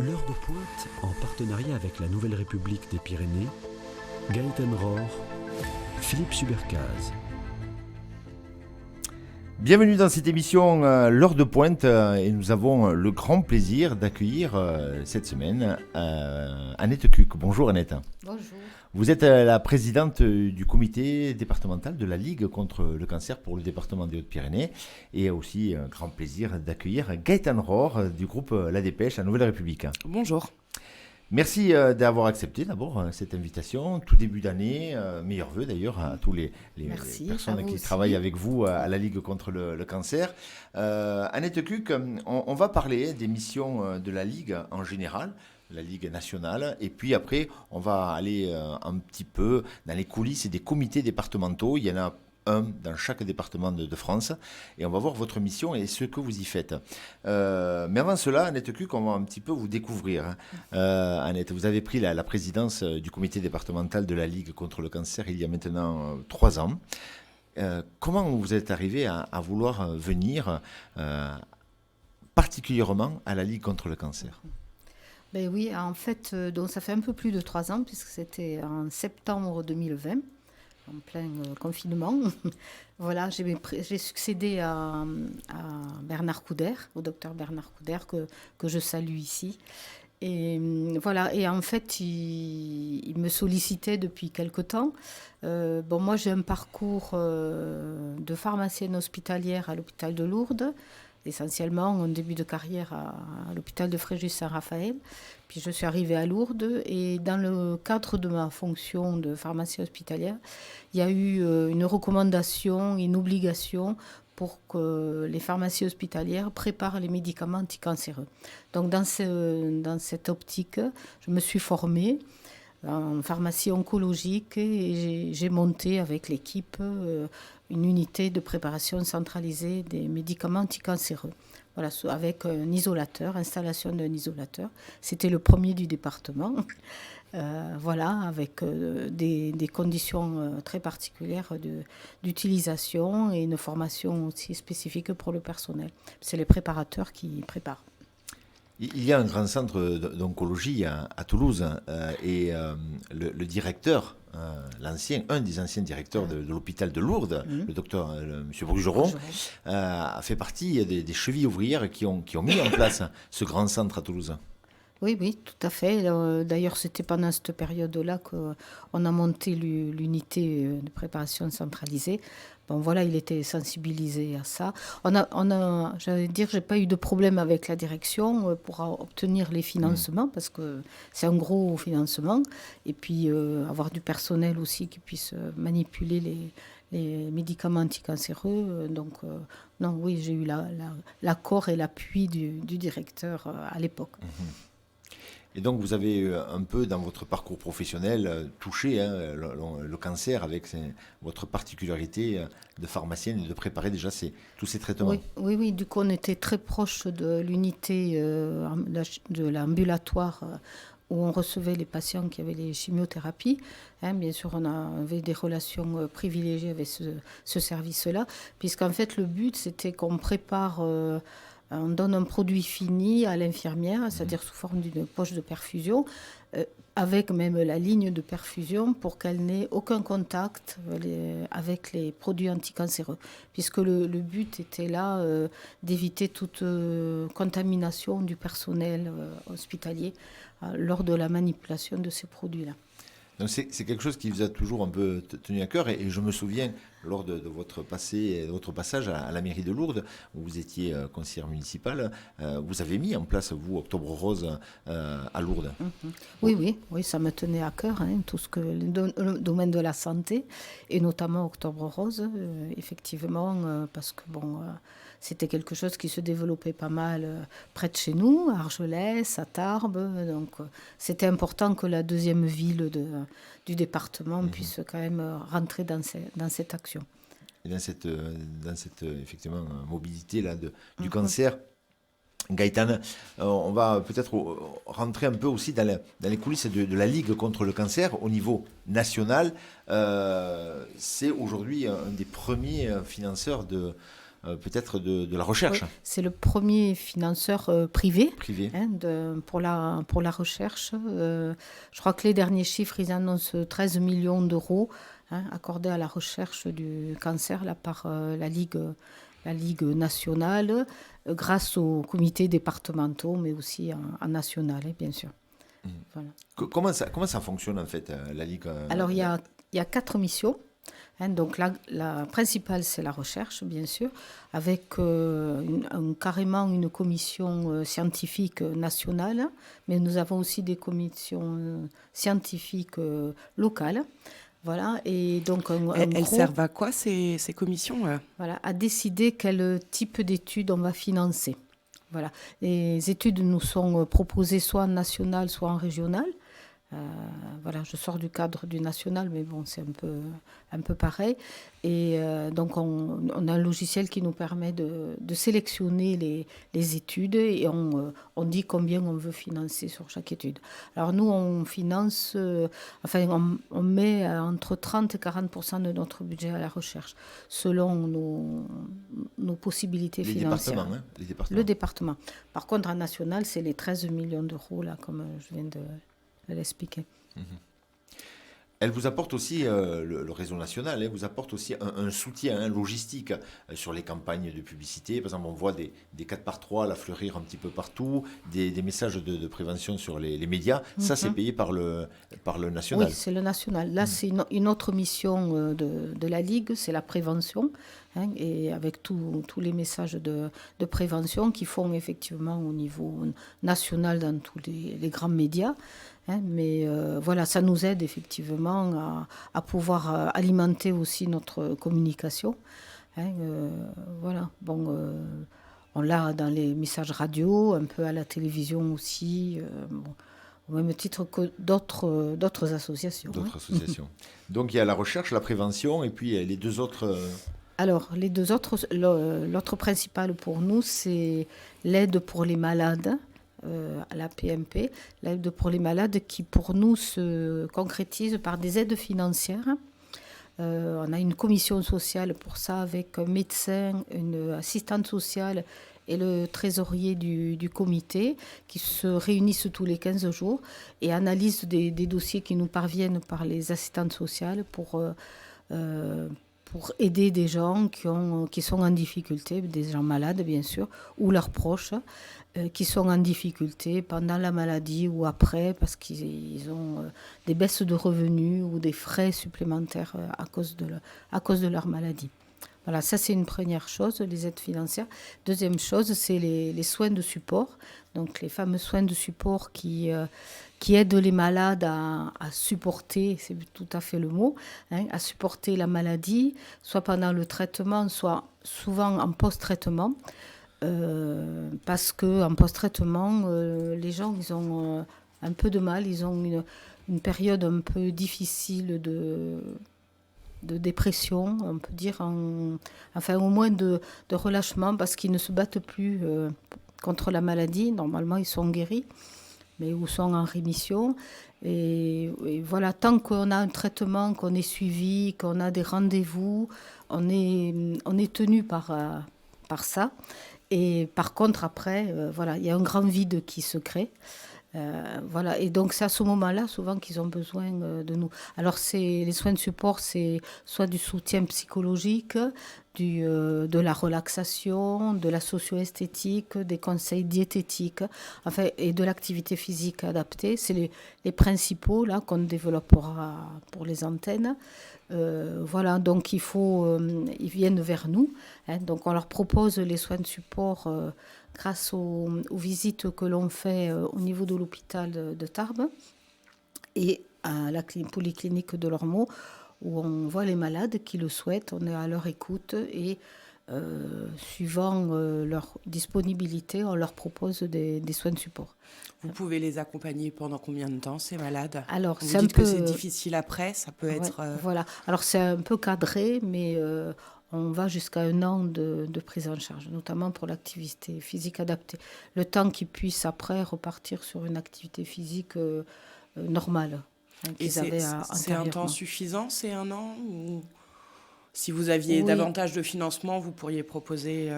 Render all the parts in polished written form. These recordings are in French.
L'heure de pointe, en partenariat avec la Nouvelle République des Pyrénées, Gaëtan Rohr, Philippe Subercase. Bienvenue dans cette émission L'heure de pointe et nous avons le grand plaisir d'accueillir cette semaine Annette Cuc. Bonjour Annette. Bonjour. Vous êtes la présidente du comité départemental de la Ligue contre le cancer pour le département des Hautes-Pyrénées et aussi un grand plaisir d'accueillir Gaëtan Rohr du groupe La Dépêche, la Nouvelle République. Bonjour. Merci d'avoir accepté d'abord cette invitation, tout début d'année, meilleurs vœux d'ailleurs à tous les personnes qui travaillent avec vous à la Ligue contre le cancer. Annette Cuc, on va parler des missions de la Ligue en général, la Ligue nationale, et puis après on va aller un petit peu dans les coulisses des comités départementaux. Il y en a un dans chaque département de France, et on va voir votre mission et ce que vous y faites. Mais avant cela, Annette Cuc, on va un petit peu vous découvrir. Annette, vous avez pris la présidence du comité départemental de la Ligue contre le cancer il y a maintenant 3 ans. Comment vous êtes arrivé à vouloir venir particulièrement à la Ligue contre le cancer ? Ben oui, en fait, donc ça fait un peu plus de 3 ans, puisque c'était en septembre 2020. En plein confinement. Voilà, j'ai succédé à Bernard Couder, au docteur Bernard Couder, que je salue ici. Et voilà, et en fait, il me sollicitait depuis quelque temps. Moi, j'ai un parcours de pharmacienne hospitalière à l'hôpital de Lourdes, essentiellement en début de carrière à l'hôpital de Fréjus-Saint-Raphaël. Puis je suis arrivée à Lourdes et dans le cadre de ma fonction de pharmacie hospitalière, il y a eu une recommandation, une obligation pour que les pharmacies hospitalières préparent les médicaments anticancéreux. Donc dans cette optique, je me suis formée en pharmacie oncologique et j'ai monté avec l'équipe une unité de préparation centralisée des médicaments anticancéreux. Voilà, avec un isolateur, installation d'un isolateur. C'était le premier du département. Voilà, avec des conditions très particulières d'utilisation et une formation aussi spécifique pour le personnel. C'est les préparateurs qui préparent. Il y a un grand centre d'oncologie à Toulouse et le directeur, un des anciens directeurs de l'hôpital de Lourdes, le docteur M. Brugeron, a fait partie des chevilles ouvrières qui ont mis en place ce grand centre à Toulouse. Oui, tout à fait. D'ailleurs, c'était pendant cette période-là qu'on a monté l'unité de préparation centralisée. Bon, voilà, il était sensibilisé à ça. J'allais dire, j'ai pas eu de problème avec la direction pour obtenir les financements, parce que c'est un gros financement. Et puis, avoir du personnel aussi qui puisse manipuler les médicaments anticancéreux. Non, oui, j'ai eu l'accord et l'appui du directeur à l'époque. Et donc, vous avez un peu, dans votre parcours professionnel, touché le cancer avec votre particularité de pharmacienne et de préparer déjà tous ces traitements. Oui. Du coup, on était très proche de l'unité de l'ambulatoire où on recevait les patients qui avaient les chimiothérapies. Bien sûr, on avait des relations privilégiées avec ce service-là, puisqu'en fait, le but, c'était qu'on prépare... on donne un produit fini à l'infirmière, c'est-à-dire sous forme d'une poche de perfusion, avec même la ligne de perfusion pour qu'elle n'ait aucun contact avec les produits anticancéreux. Puisque le but était là d'éviter toute contamination du personnel hospitalier lors de la manipulation de ces produits-là. Donc c'est quelque chose qui vous a toujours un peu tenu à cœur et je me souviens lors de votre passage à la mairie de Lourdes où vous étiez conseillère municipale, vous avez mis en place, vous, Octobre Rose à Lourdes. Oui, ça me tenait à cœur, tout ce que le domaine de la santé et notamment Octobre Rose, effectivement, parce que c'était quelque chose qui se développait pas mal près de chez nous, à Argelès, à Tarbes. Donc, c'était important que la deuxième ville du département puisse quand même rentrer dans cette action. Et dans cette effectivement, mobilité là, du cancer, Gaëtan, on va peut-être rentrer un peu aussi dans les coulisses de la Ligue contre le cancer au niveau national. C'est aujourd'hui un des premiers financeurs peut-être de la recherche. Oui, c'est le premier financeur privé pour la recherche. Je crois que les derniers chiffres, ils annoncent 13 millions d'euros accordés à la recherche du cancer là, par la Ligue nationale, grâce aux comités départementaux, mais aussi en national, bien sûr. Voilà. Comment ça fonctionne en fait, la Ligue Alors il y a 4 missions. Donc la principale, c'est la recherche, bien sûr, avec carrément une commission scientifique nationale, mais nous avons aussi des commissions scientifiques locales. Voilà, et donc elles servent à quoi ces commissions Voilà, à décider quel type d'études on va financer. Voilà, les études nous sont proposées soit en national, soit en régional. Voilà, je sors du cadre du national, mais bon, c'est un peu pareil. Et donc, on a un logiciel qui nous permet de sélectionner les études et on dit combien on veut financer sur chaque étude. Alors, nous, on finance, on met entre 30 et 40% de notre budget à la recherche, selon nos possibilités financières. Les départements. Le département. Par contre, en national, c'est les 13 millions d'euros, là, comme je viens de l'expliquer. Elle vous apporte aussi, le réseau national, elle vous apporte aussi un soutien logistique sur les campagnes de publicité. Par exemple, on voit des 4x3 là, fleurir un petit peu partout, des messages de prévention sur les médias. Ça, c'est payé par le national. Oui, c'est le national. Là, c'est une autre mission de la Ligue, c'est la prévention. Et avec tous les messages de prévention qui font effectivement au niveau national dans tous les grands médias. Mais voilà, ça nous aide effectivement à pouvoir alimenter aussi notre communication. Voilà, bon, on l'a dans les messages radio, un peu à la télévision aussi, au même titre que d'autres associations. D'autres associations. Donc il y a la recherche, la prévention, et puis les deux autres... Alors, les deux autres, l'autre principal pour nous, c'est l'aide pour les malades, à la PMP, l'aide pour les malades qui, pour nous, se concrétise par des aides financières. On a une commission sociale pour ça, avec un médecin, une assistante sociale et le trésorier du comité, qui se réunissent tous les 15 jours et analysent des dossiers qui nous parviennent par les assistantes sociales pour aider des gens qui sont en difficulté, des gens malades bien sûr, ou leurs proches, qui sont en difficulté pendant la maladie ou après, parce qu'ils ont des baisses de revenus ou des frais supplémentaires à cause de leur maladie. Voilà, ça c'est une première chose, les aides financières. Deuxième chose, c'est les soins de support, donc les fameux soins de support qui aident les malades à supporter, c'est tout à fait le mot, à supporter la maladie, soit pendant le traitement, soit souvent en post-traitement, parce qu'en post-traitement, les gens, ils ont un peu de mal, ils ont une période un peu difficile de dépression, on peut dire, au moins de relâchement, parce qu'ils ne se battent plus contre la maladie. Normalement, ils sont guéris, mais ils sont en rémission. Et voilà, tant qu'on a un traitement, qu'on est suivi, qu'on a des rendez-vous, on est tenu par ça. Et par contre, après, voilà, il y a un grand vide qui se crée. Voilà, et donc c'est à ce moment-là souvent qu'ils ont besoin de nous. Alors les soins de support, c'est soit du soutien psychologique, de la relaxation, de la socio-esthétique, des conseils diététiques, enfin, et de l'activité physique adaptée. C'est les principaux là qu'on développera pour les antennes. Voilà, donc ils viennent vers nous. Donc on leur propose les soins de support grâce aux visites que l'on fait au niveau de l'hôpital de Tarbes et à la polyclinique de Lormeau, où on voit les malades qui le souhaitent, on est à leur écoute et suivant leur disponibilité, on leur propose des soins de support. Vous pouvez les accompagner pendant combien de temps, ces malades ? Alors, vous dites que c'est difficile après, ça peut être... Voilà, alors c'est un peu cadré, mais on va jusqu'à 1 an de prise en charge, notamment pour l'activité physique adaptée. Le temps qu'ils puissent après repartir sur une activité physique normale. Et c'est un temps suffisant, c'est 1 an ou... Si vous aviez davantage de financement, vous pourriez proposer...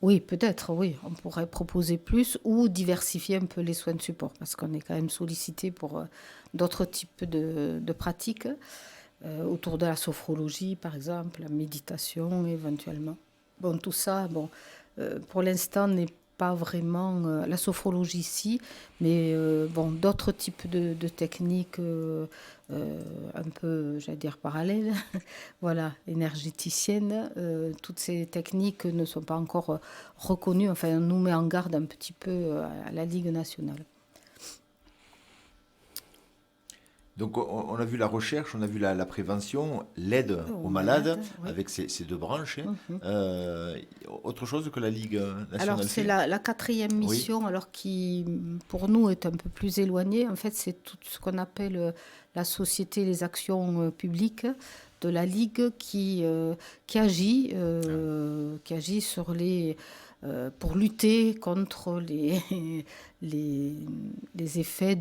Oui, peut-être, oui. On pourrait proposer plus ou diversifier un peu les soins de support parce qu'on est quand même sollicité pour d'autres types de pratiques autour de la sophrologie, par exemple, la méditation éventuellement. Bon, tout ça, pour l'instant, n'est pas vraiment la sophrologie ici, mais d'autres types de techniques un peu, j'allais dire, parallèles, voilà, énergéticiennes. Toutes ces techniques ne sont pas encore reconnues. Enfin, on nous met en garde un petit peu à la Ligue nationale. Donc on a vu la recherche, on a vu la prévention, l'aide aux malades, oui. Avec ces deux branches. Autre chose que la Ligue nationale Alors c'est la quatrième mission, oui. Alors qui pour nous est un peu plus éloignée. En fait, c'est tout ce qu'on appelle la société, les actions publiques de la Ligue qui agit sur pour lutter contre les effets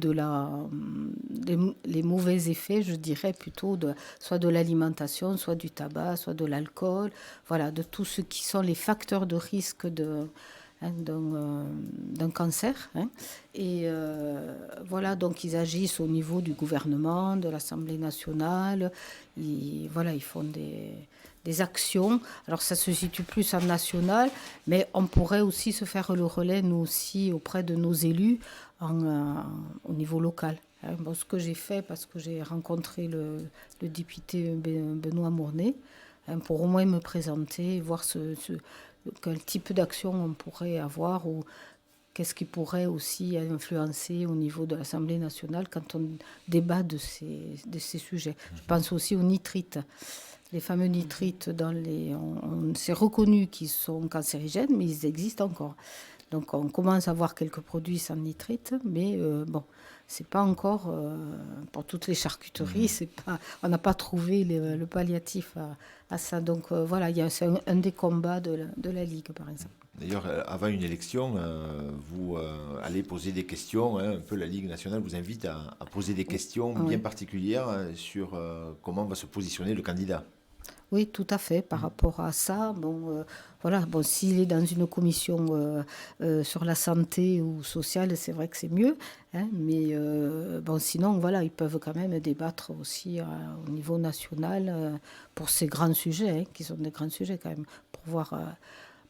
les mauvais effets, je dirais plutôt, soit de l'alimentation, soit du tabac, soit de l'alcool, voilà, de tout ce qui sont les facteurs de risque d'un cancer. Et voilà, donc ils agissent au niveau du gouvernement, de l'Assemblée nationale. Ils font des actions. Alors ça se situe plus en national, mais on pourrait aussi se faire le relais, nous aussi, auprès de nos élus au niveau local. Ce que j'ai fait, parce que j'ai rencontré le député Benoît Mournet, pour au moins me présenter, voir quel type d'action on pourrait avoir ou qu'est-ce qui pourrait aussi influencer au niveau de l'Assemblée nationale quand on débat de ces sujets. Je pense aussi aux nitrites. Les fameux nitrites, on s'est reconnu qu'ils sont cancérigènes, mais ils existent encore. Donc on commence à voir quelques produits sans nitrite, mais c'est pas encore pour toutes les charcuteries. On n'a pas trouvé le palliatif à ça. Donc c'est un des combats de la Ligue, par exemple. D'ailleurs, avant une élection, vous allez poser des questions. Un peu la Ligue nationale vous invite à poser des questions bien particulières sur comment va se positionner le candidat. Oui, tout à fait. Par rapport à ça, s'il est dans une commission sur la santé ou sociale, c'est vrai que c'est mieux. Mais sinon, ils peuvent quand même débattre aussi au niveau national pour ces grands sujets, qui sont des grands sujets quand même, pour voir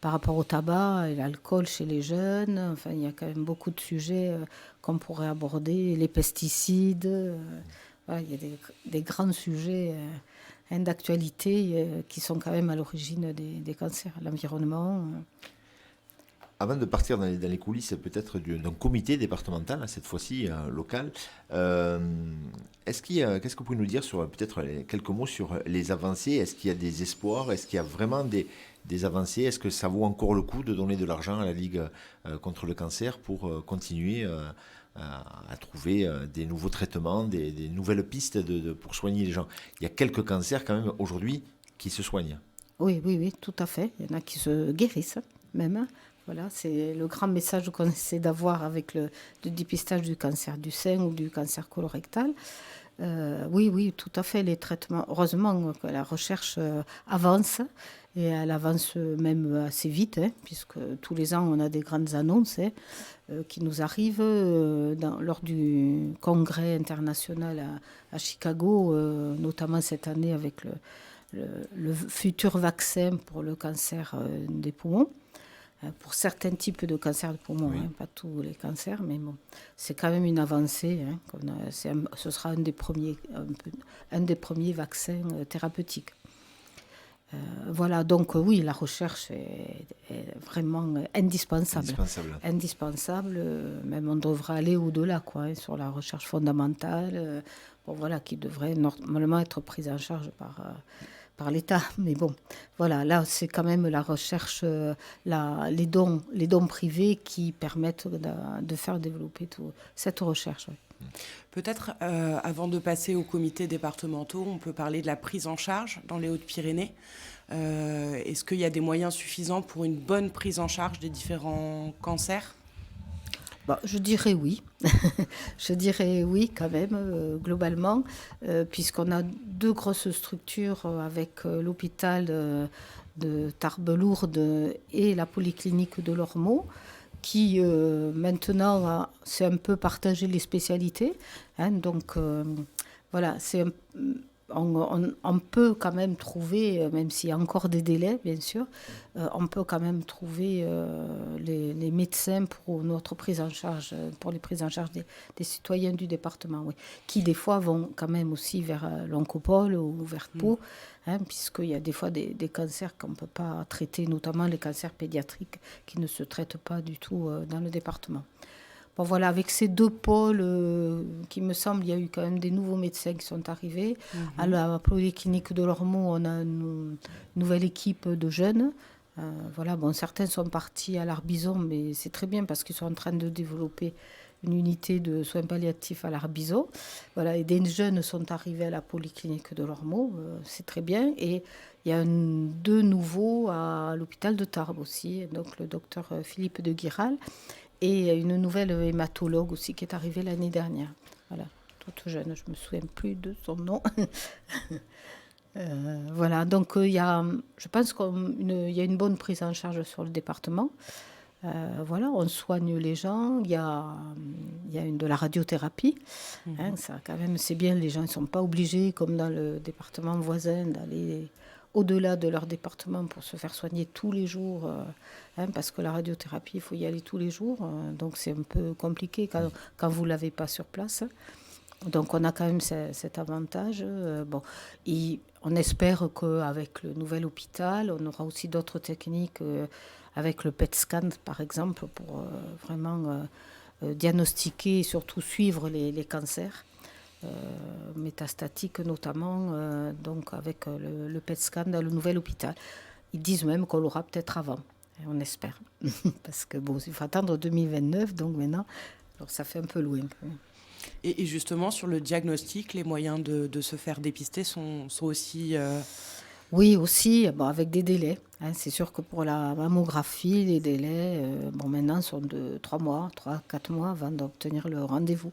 par rapport au tabac et l'alcool chez les jeunes. Enfin, il y a quand même beaucoup de sujets qu'on pourrait aborder, les pesticides. Il y a des grands sujets d'actualité qui sont quand même à l'origine des cancers, l'environnement. Avant de partir dans les coulisses peut-être d'un comité départemental, cette fois-ci local, qu'est-ce que vous pouvez nous dire sur peut-être quelques mots sur les avancées? Est-ce qu'il y a des espoirs? Est-ce qu'il y a vraiment des avancées? Est-ce que ça vaut encore le coup de donner de l'argent à la Ligue contre le cancer pour continuer à trouver des nouveaux traitements, des nouvelles pistes pour soigner les gens? Il y a quelques cancers quand même aujourd'hui qui se soignent. Oui, tout à fait. Il y en a qui se guérissent même. Voilà, c'est le grand message qu'on essaie d'avoir avec le dépistage du cancer du sein ou du cancer colorectal. Oui, tout à fait. Les traitements, heureusement que la recherche avance, et elle avance même assez vite, puisque tous les ans, on a des grandes annonces qui nous arrivent lors du congrès international à Chicago, notamment cette année avec le futur vaccin pour le cancer des poumons. Pour certains types de cancers de poumon, pas tous les cancers, mais c'est quand même une avancée. Ce sera un des premiers vaccins thérapeutiques. Donc oui, la recherche est vraiment indispensable. Même on devrait aller au-delà, sur la recherche fondamentale, qui devrait normalement être prise en charge par l'État. Mais là, c'est quand même la recherche, les dons privés qui permettent de faire développer cette recherche. Peut-être, avant de passer aux comités départementaux, on peut parler de la prise en charge dans les Hautes-Pyrénées. Est-ce qu'il y a des moyens suffisants pour une bonne prise en charge des différents cancers ? Je dirais oui. Je dirais oui quand même, globalement, puisqu'on a 2 grosses structures avec l'hôpital de Tarbes-Lourdes et la polyclinique de Lormeau, qui maintenant, c'est un peu partagé les spécialités. Donc voilà, on peut quand même trouver, même s'il y a encore des délais, bien sûr, on peut quand même trouver les médecins pour notre prise en charge, pour les prises en charge des citoyens du département, oui, qui des fois vont quand même aussi vers l'oncopole ou vers Pau, puisqu'il y a des fois des cancers qu'on ne peut pas traiter, notamment les cancers pédiatriques qui ne se traitent pas du tout dans le département. Bon, voilà, avec ces 2 pôles, qui me semble, il y a eu quand même des nouveaux médecins qui sont arrivés. À la polyclinique de Lormeau, on a une nouvelle équipe de jeunes. Voilà, bon, certains sont partis à l'Arbizon, mais c'est très bien parce qu'ils sont en train de développer une unité de soins palliatifs à l'Arbizon. Voilà, et des jeunes sont arrivés à la polyclinique de Lormeau, c'est très bien. Et il y a 2 nouveaux à l'hôpital de Tarbes aussi, donc le docteur Philippe de Guiral. Et une nouvelle hématologue aussi qui est arrivée l'année dernière. Voilà, toute jeune, je ne me souviens plus de son nom. Voilà, donc je pense qu'il y a une bonne prise en charge sur le département. Voilà, on soigne les gens, il y a de la radiothérapie. Ça, quand même, c'est bien, les gens ne sont pas obligés, comme dans le département voisin, d'aller au-delà de leur département pour se faire soigner tous les jours, parce que la radiothérapie, il faut y aller tous les jours, donc c'est un peu compliqué quand vous ne l'avez pas sur place. Donc on a quand même cet avantage. On espère qu'avec le nouvel hôpital, on aura aussi d'autres techniques, avec le PET scan par exemple, pour vraiment diagnostiquer et surtout suivre les cancers. Métastatiques notamment, donc avec le PET scan dans le nouvel hôpital. Ils disent même qu'on l'aura peut-être avant, on espère. Parce que bon, il faut attendre 2029, donc maintenant, alors ça fait un peu loin. Et justement, sur le diagnostic, les moyens de se faire dépister sont aussi... Oui, aussi, avec des délais. C'est sûr que pour la mammographie, les délais, maintenant, sont de 3-4 mois avant d'obtenir le rendez-vous.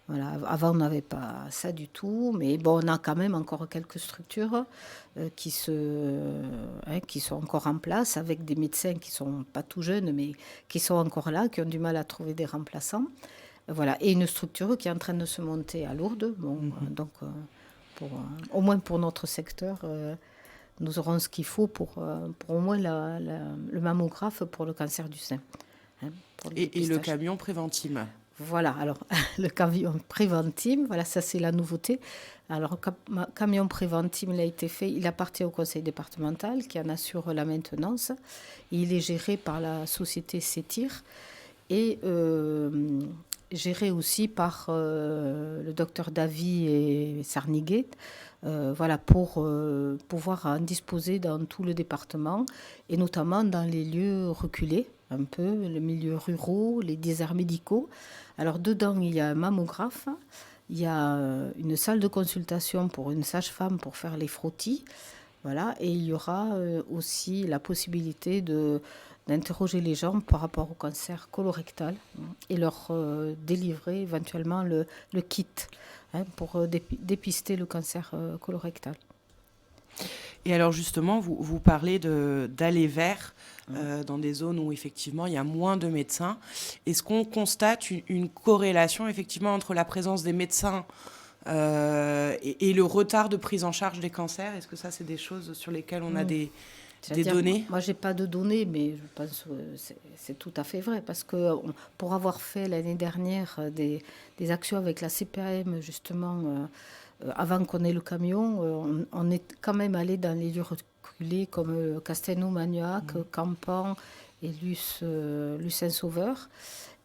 Voilà, avant, on n'avait pas ça du tout, mais bon, on a quand même encore quelques structures qui sont encore en place, avec des médecins qui ne sont pas tout jeunes, mais qui sont encore là, qui ont du mal à trouver des remplaçants. Voilà, et une structure qui est en train de se monter à Lourdes. Donc, au moins pour notre secteur, nous aurons ce qu'il faut pour au moins le mammographe pour le cancer du sein. Et le camion Préventime. Voilà, alors le camion Préventime, voilà, ça c'est la nouveauté. Alors, le camion Préventime, il a été fait, il appartient au conseil départemental qui en assure la maintenance. Il est géré par la société CETIR et géré aussi par le docteur Davy et Sarniguet, voilà, pour pouvoir en disposer dans tout le département et notamment dans les lieux reculés, un peu, les milieux ruraux, les déserts médicaux. Alors dedans, il y a un mammographe, il y a une salle de consultation pour une sage-femme pour faire les frottis, voilà, et il y aura aussi la possibilité d'interroger les gens par rapport au cancer colorectal et leur délivrer éventuellement le kit pour dépister le cancer colorectal. Et alors justement, vous parlez d'aller vers dans des zones où effectivement il y a moins de médecins. Est-ce qu'on constate une corrélation effectivement entre la présence des médecins et le retard de prise en charge des cancers? Est-ce que ça, c'est des choses sur lesquelles on a des données? Moi, je n'ai pas de données, mais je pense que c'est tout à fait vrai. Parce que pour avoir fait l'année dernière des actions avec la CPAM, justement, avant qu'on ait le camion, on est quand même allé dans les lieux reculés comme Castelnau-Magnoac, Campan et Lucin-Sauveur.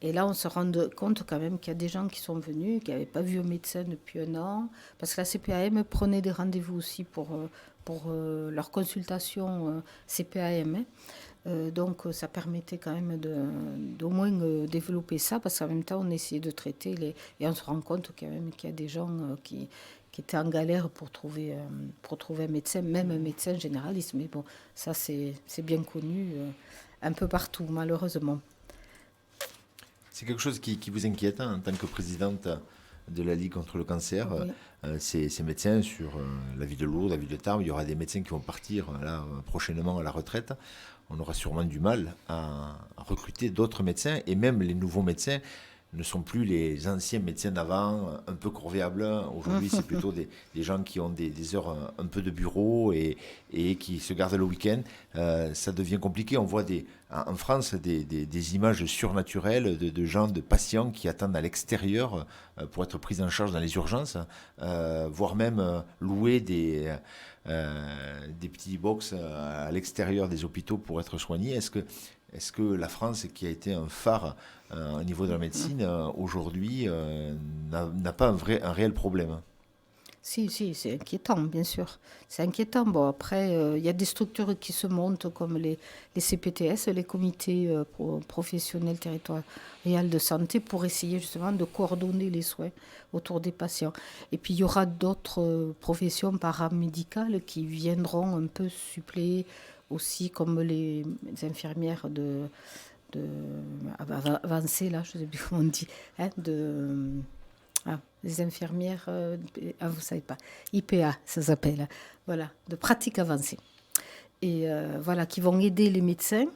Et là, on se rend compte quand même qu'il y a des gens qui sont venus, qui n'avaient pas vu un médecin depuis un an, parce que la CPAM prenait des rendez-vous aussi pour leur consultation CPAM. Donc, ça permettait quand même d'au moins développer ça, parce qu'en même temps, on essayait de traiter et on se rend compte quand même qu'il y a des gens qui étaient en galère pour trouver un médecin, même un médecin généraliste. Mais bon, ça, c'est bien connu un peu partout, malheureusement. C'est quelque chose qui vous inquiète en tant que présidente de la Ligue contre le cancer. Oui. Ces médecins sur la ville de Lourdes, la ville de Tarbes, il y aura des médecins qui vont partir là, prochainement à la retraite. On aura sûrement du mal à recruter d'autres médecins, et même les nouveaux médecins ne sont plus les anciens médecins d'avant, un peu corvéables. Aujourd'hui, c'est plutôt des gens qui ont des heures un peu de bureau et qui se gardent le week-end. Ça devient compliqué. On voit en France des images surnaturelles de gens, de patients qui attendent à l'extérieur pour être pris en charge dans les urgences, voire même louer des petits box à l'extérieur des hôpitaux pour être soignés. Est-ce que la France, qui a été un phare au niveau de la médecine, aujourd'hui, n'a pas un réel problème? Si, c'est inquiétant, bien sûr. C'est inquiétant. Bon, après, il y a des structures qui se montent comme les CPTS, les comités professionnels territoriaux de santé, pour essayer justement de coordonner les soins autour des patients. Et puis, il y aura d'autres professions paramédicales qui viendront un peu suppléer aussi, comme les infirmières avancées, là, je ne sais plus comment on dit, les infirmières, vous ne savez pas, IPA, ça s'appelle, voilà, de pratique avancée. Et voilà, qui vont aider les médecins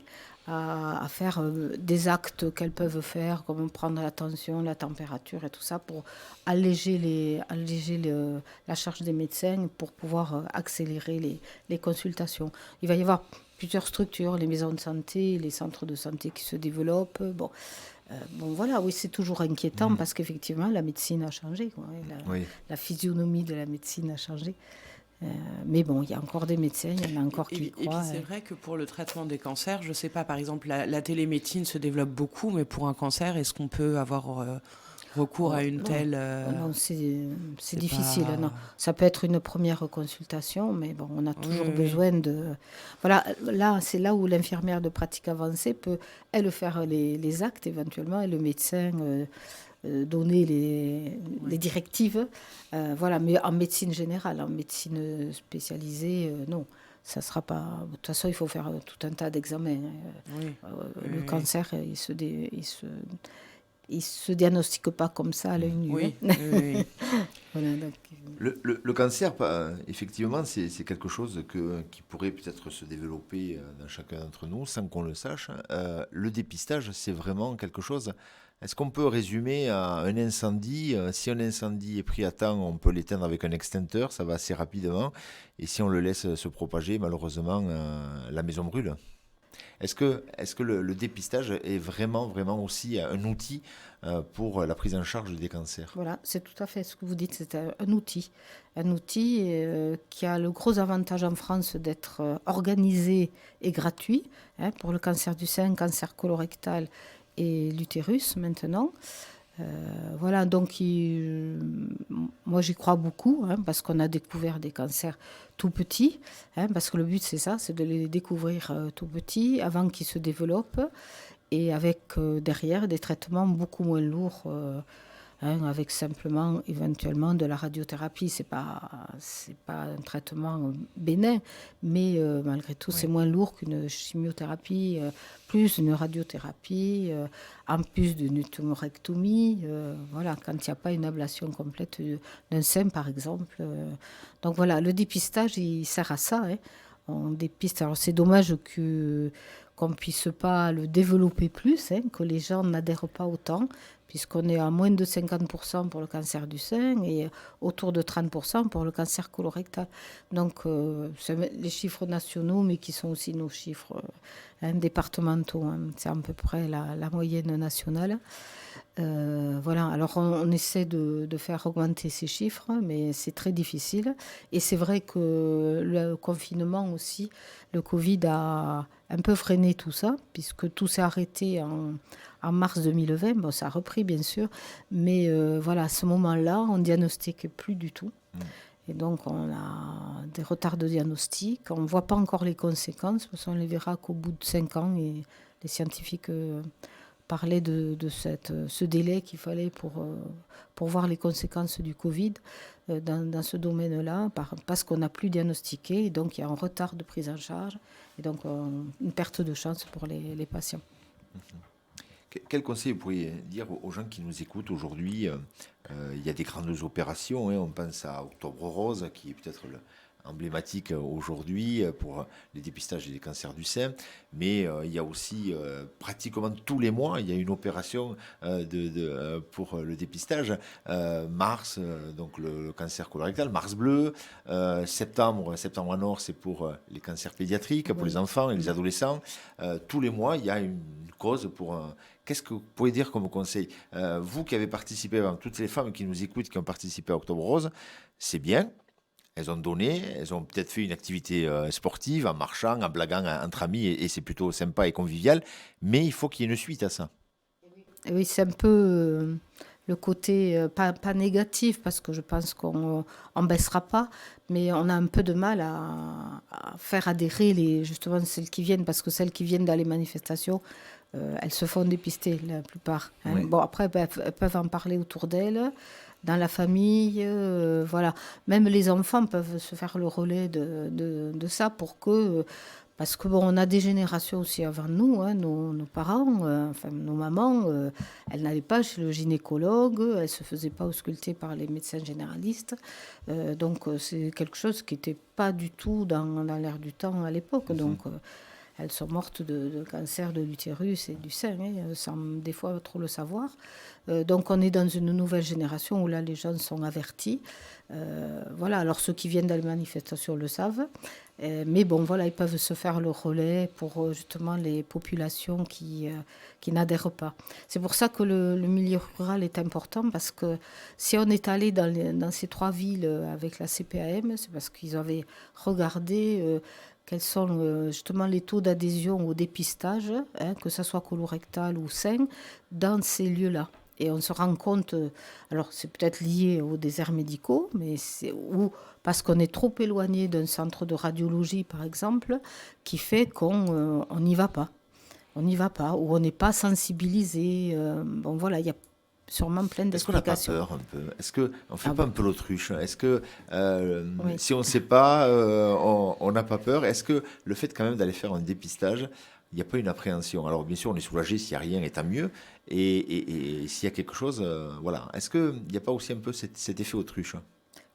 à faire des actes qu'elles peuvent faire, comme prendre la tension, la température et tout ça, pour alléger la charge des médecins, pour pouvoir accélérer les consultations. Il va y avoir plusieurs structures, les maisons de santé, les centres de santé qui se développent. Bon, voilà, oui, c'est toujours inquiétant parce qu'effectivement, la médecine a changé, quoi. La physionomie de la médecine a changé. Mais bon, il y a encore des médecins, il y en a encore qui y croient. Et puis c'est vrai que pour le traitement des cancers, je ne sais pas, par exemple, la télémédecine se développe beaucoup, mais pour un cancer, est-ce qu'on peut avoir recours à une telle... Non, c'est difficile. Pas... Non. Ça peut être une première consultation, mais bon, on a toujours besoin de... Voilà, là, c'est là où l'infirmière de pratique avancée peut, elle, faire les actes éventuellement, et le médecin... donner les directives, voilà, mais en médecine générale, en médecine spécialisée, non, ça sera pas. De toute façon, il faut faire tout un tas d'examens. Le cancer, il se diagnostique pas comme ça à l'œil nu. Voilà, donc... le cancer, effectivement, c'est quelque chose qui pourrait peut-être se développer dans chacun d'entre nous sans qu'on le sache. Le dépistage, c'est vraiment quelque chose. Est-ce qu'on peut résumer à un incendie? Si un incendie est pris à temps, on peut l'éteindre avec un extincteur, ça va assez rapidement. Et si on le laisse se propager, malheureusement, la maison brûle. Est-ce que le dépistage est vraiment aussi un outil pour la prise en charge des cancers? Voilà, c'est tout à fait ce que vous dites, c'est un outil. Un outil qui a le gros avantage en France d'être organisé et gratuit, pour le cancer du sein, cancer colorectal et l'utérus maintenant. Voilà, donc moi j'y crois beaucoup, parce qu'on a découvert des cancers tout petits, parce que le but c'est ça, c'est de les découvrir tout petits avant qu'ils se développent, et avec derrière des traitements beaucoup moins lourds, avec simplement éventuellement de la radiothérapie. C'est pas un traitement bénin, mais malgré tout c'est moins lourd qu'une chimiothérapie, plus une radiothérapie, en plus d'une tumorectomie, voilà, quand il n'y a pas une ablation complète d'un sein par exemple. Donc voilà, le dépistage il sert à ça, on dépiste. Alors c'est dommage qu'on ne puisse pas le développer plus, que les gens n'adhèrent pas autant, puisqu'on est à moins de 50% pour le cancer du sein et autour de 30% pour le cancer colorectal. Donc, c'est les chiffres nationaux, mais qui sont aussi nos chiffres départementaux. C'est à peu près la moyenne nationale. Voilà, alors on essaie de faire augmenter ces chiffres, mais c'est très difficile. Et c'est vrai que le confinement aussi, le Covid a un peu freiné tout ça, puisque tout s'est arrêté en mars 2020. Bon, ça a repris bien sûr, mais voilà, à ce moment-là, on ne diagnostiquait plus du tout. Et donc, on a des retards de diagnostic. On ne voit pas encore les conséquences, parce qu'on les verra qu'au bout de 5 ans. Et les scientifiques parlaient de ce délai qu'il fallait pour voir les conséquences du Covid dans ce domaine-là, parce qu'on n'a plus diagnostiqué. Et donc, il y a un retard de prise en charge. Et donc, une perte de chance pour les patients. Quel conseil vous pourriez dire aux gens qui nous écoutent aujourd'hui? Il y a des grandes opérations, on pense à Octobre Rose, qui est peut-être emblématique aujourd'hui pour les dépistages des cancers du sein, mais il y a aussi pratiquement tous les mois, il y a une opération pour le dépistage. Mars, donc le cancer colorectal, Mars bleu. Septembre en or, c'est pour les cancers pédiatriques, pour les enfants et les adolescents. Tous les mois, il y a une cause pour Qu'est-ce que vous pouvez dire comme conseil? Vous qui avez participé, toutes les femmes qui nous écoutent, qui ont participé à Octobre Rose, c'est bien. Elles ont donné, elles ont peut-être fait une activité sportive en marchant, en blaguant entre amis, et c'est plutôt sympa et convivial, mais il faut qu'il y ait une suite à ça. Oui, c'est un peu le côté, pas négatif, parce que je pense qu'on ne baissera pas, mais on a un peu de mal à faire adhérer justement celles qui viennent, parce que celles qui viennent dans les manifestations, elles se font dépister, la plupart. Oui. Bon, après, elles peuvent en parler autour d'elles, dans la famille, voilà. Même les enfants peuvent se faire le relais de ça parce que bon, on a des générations aussi avant nous, nos parents, enfin nos mamans, elles n'allaient pas chez le gynécologue, elles se faisaient pas ausculter par les médecins généralistes, donc c'est quelque chose qui n'était pas du tout dans l'air du temps à l'époque, donc elles sont mortes de cancer de l'utérus et du sein, sans des fois trop le savoir. Donc on est dans une nouvelle génération où là les gens sont avertis. Voilà, alors ceux qui viennent dans les manifestations le savent. Mais bon, voilà, ils peuvent se faire le relais pour justement les populations qui n'adhèrent pas. C'est pour ça que le milieu rural est important, parce que si on est allé dans ces 3 villes avec la CPAM, c'est parce qu'ils avaient regardé quels sont justement les taux d'adhésion au dépistage, que ce soit colorectal ou sein, dans ces lieux-là. Et on se rend compte, alors c'est peut-être lié aux déserts médicaux, mais ou parce qu'on est trop éloigné d'un centre de radiologie, par exemple, qui fait qu'on n'y va pas. On n'y va pas, ou on n'est pas sensibilisé. Bon voilà, il y a sûrement plein d'explications. Est-ce qu'on n'a pas peur un peu? Est-ce qu'on ne fait pas un peu l'autruche? Est-ce que Oui. si on ne sait pas, on n'a pas peur? Est-ce que le fait quand même d'aller faire un dépistage, il n'y a pas une appréhension? Alors bien sûr, on est soulagé s'il n'y a rien, et tant mieux. Et s'il y a quelque chose, voilà. Est-ce qu'il n'y a pas aussi un peu cet effet autruche?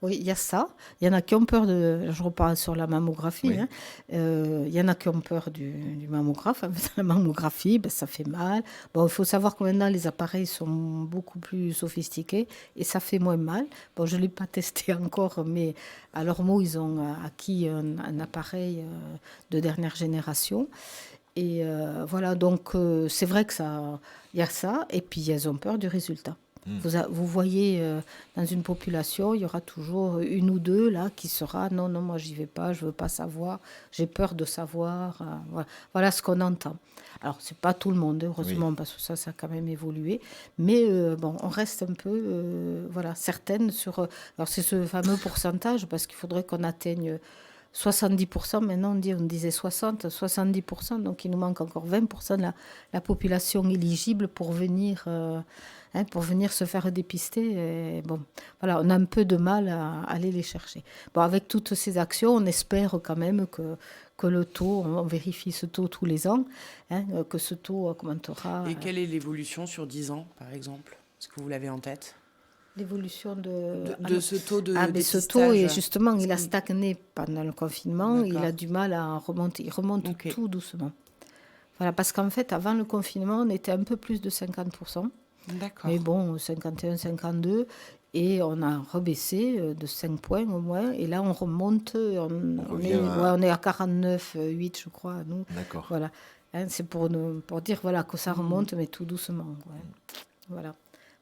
Oui, il y a ça. Il y en a qui ont peur je reparle sur la mammographie. Oui. Il y en a qui ont peur du mammographe. La mammographie, ça fait mal. Bon, il faut savoir que maintenant, les appareils sont beaucoup plus sophistiqués et ça fait moins mal. Bon, je ne l'ai pas testé encore, mais à leur mot, ils ont acquis un appareil de dernière génération. Et voilà, donc c'est vrai que il y a ça. Et puis, elles ont peur du résultat. Vous voyez, dans une population, il y aura toujours une ou deux là qui sera non, moi j'y vais pas, je veux pas savoir, j'ai peur de savoir. Voilà ce qu'on entend. Alors c'est pas tout le monde, heureusement, oui, parce que ça a quand même évolué. Mais bon, on reste un peu, voilà, certaines sur. Alors c'est ce fameux pourcentage, parce qu'il faudrait qu'on atteigne 70%, maintenant on disait 60, 70%, donc il nous manque encore 20% de la population éligible pour venir se faire dépister. Et bon, voilà, on a un peu de mal à aller les chercher. Bon, avec toutes ces actions, on espère quand même que le taux, on vérifie ce taux tous les ans, que ce taux augmentera. Et quelle est l'évolution sur 10 ans, par exemple? Est-ce que vous l'avez en tête? L'évolution de ce taux de dépistage. Ce taux, et justement, il a stagné pendant le confinement. D'accord. Il a du mal à remonter. Il remonte tout doucement. Voilà, parce qu'en fait, avant le confinement, on était un peu plus de 50%. D'accord. Mais bon, 51, 52. Et on a rebaissé de 5 points au moins. Et là, on remonte. On est à 49,8, je crois, nous. D'accord. Voilà. C'est pour dire voilà, que ça remonte, mais tout doucement. Ouais. Voilà.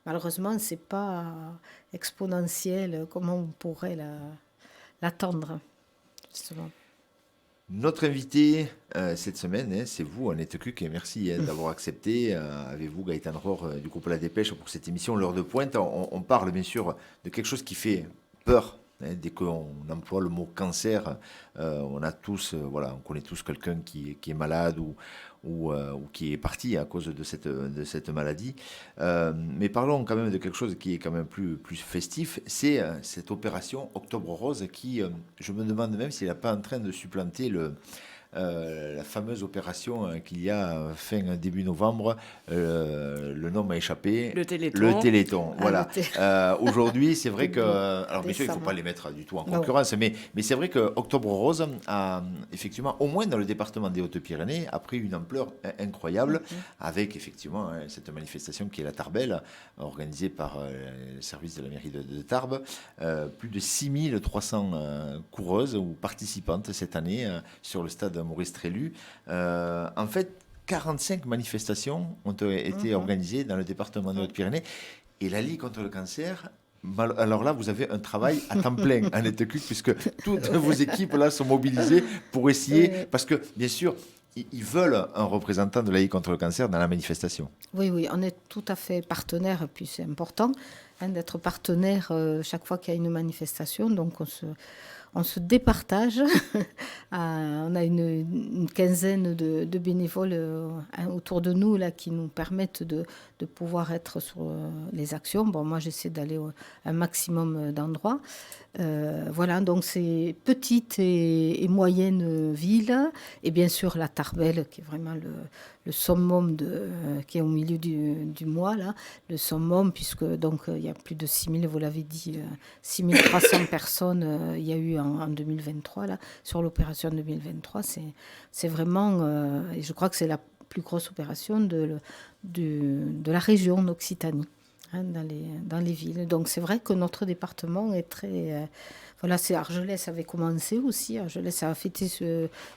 Malheureusement, ce n'est pas exponentiel comme on pourrait l'attendre, justement. Notre invité cette semaine, c'est vous, Annette Cuc, et merci d'avoir accepté avec vous, Gaëtan Rohr, du groupe La Dépêche, pour cette émission L'heure de pointe. On parle bien sûr de quelque chose qui fait peur. Dès qu'on emploie le mot cancer, on connaît tous quelqu'un qui est malade ou qui est parti à cause de cette maladie. Mais parlons quand même de quelque chose qui est quand même plus festif, c'est cette opération Octobre Rose qui, je me demande même s'il n'est pas en train de supplanter la fameuse opération qu'il y a début novembre, le nom m'a échappé. Le Téléthon. Le Téléthon, voilà. Aujourd'hui, c'est vrai que... Alors bien sûr, il ne faut pas les mettre du tout en concurrence, mais c'est vrai que Octobre Rose a, effectivement, au moins dans le département des Hautes-Pyrénées, a pris une ampleur incroyable, avec effectivement cette manifestation qui est la Tarbelle, organisée par le service de la mairie de Tarbes. Plus de 6300 coureuses ou participantes cette année sur le stade Maurice Trélu. En fait, 45 manifestations ont été organisées dans le département des Hautes-Pyrénées. Et la Ligue contre le cancer, alors là, vous avez un travail à temps plein en Étecule, puisque toutes vos équipes là sont mobilisées pour essayer, parce que bien sûr, ils veulent un représentant de la Ligue contre le cancer dans la manifestation. Oui, on est tout à fait partenaire, puis c'est important d'être partenaire chaque fois qu'il y a une manifestation, donc on se départage. On a une quinzaine de bénévoles autour de nous là, qui nous permettent de pouvoir être sur les actions. Bon, moi, j'essaie d'aller un maximum d'endroits. Voilà, donc c'est petite et moyenne ville. Et bien sûr, la Tarbelle, qui est vraiment le summum qui est au milieu du mois, là, le summum, puisque donc il y a plus de 6000, vous l'avez dit, 6300 personnes il y a eu en 2023, là, sur l'opération 2023. C'est vraiment, et je crois que c'est la plus grosse opération de la région d'Occitanie, dans les villes. Donc c'est vrai que notre département est très... voilà, Argelès avait commencé aussi. Argelès a fêté